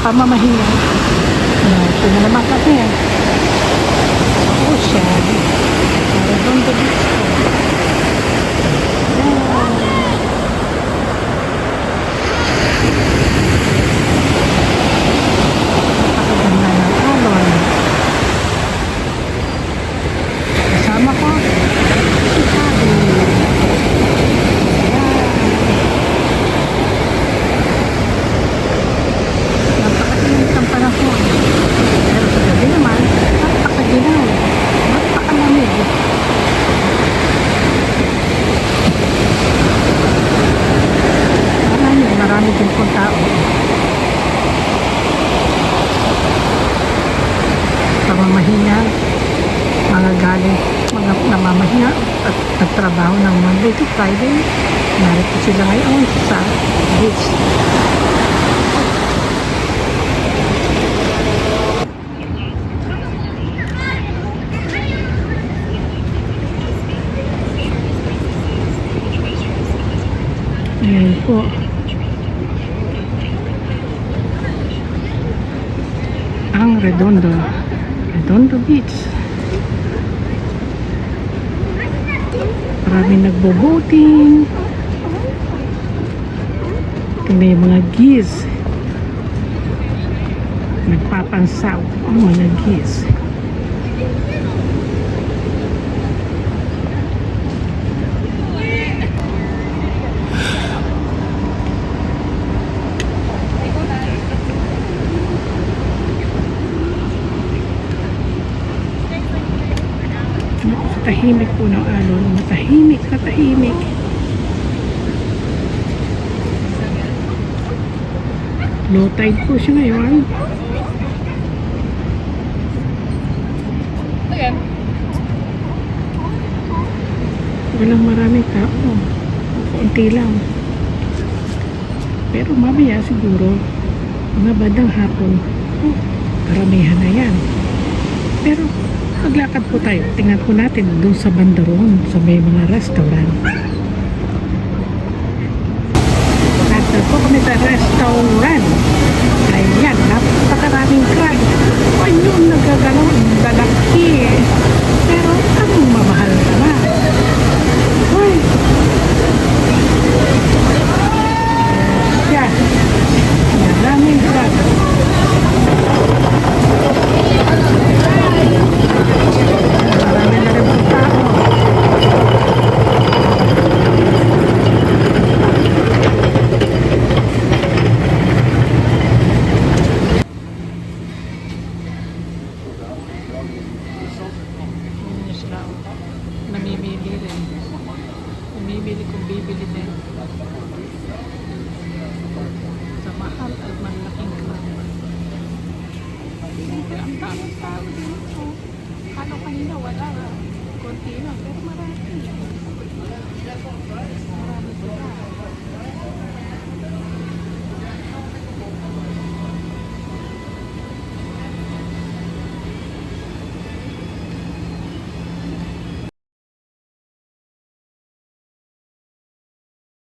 pamamahinga. Ito na naman kami. Ocean. Redondo Beach po. Napakaganda ng alon. Kasama ko si Sabi. Napakainit ang panahon. Pero sa gabi naman, napakaginaw. Napakalamig. Marami din pong tao. Pamamahinga, mga galing, mga namamahinga at nagtrabaho ng Monday to Friday. Narito sila ngayon sa beach. Ayan po. Ang Redondo Beach. Maraming nagbo-boating. Ito na yung mga geese. Nagpapansaw ang mga geese. Tahimik po ng alon. Matahimik na tahimik. Low tide po siya ngayon. Walang maraming tao. Kunti lang. Pero mamaya siguro mga bandang hapon karamihan na yan. Pero maglakad po tayo. Tingnan po natin doon sa bandaron sa may mga restaurant. Nasa po kami sa restaurant. Ayan, napakaraming crab. Ayun, nagagalaw. Lalaki. Pero anong mamahal naman? Uy. Yan. Maraming crab. Marami na rin po tao. Namimili rin. Namimili kung bibili din. Sa mahal at malaking crab. Siyempre, ang daming tao dito. Kala kanina wala. Konti lang, pero marami.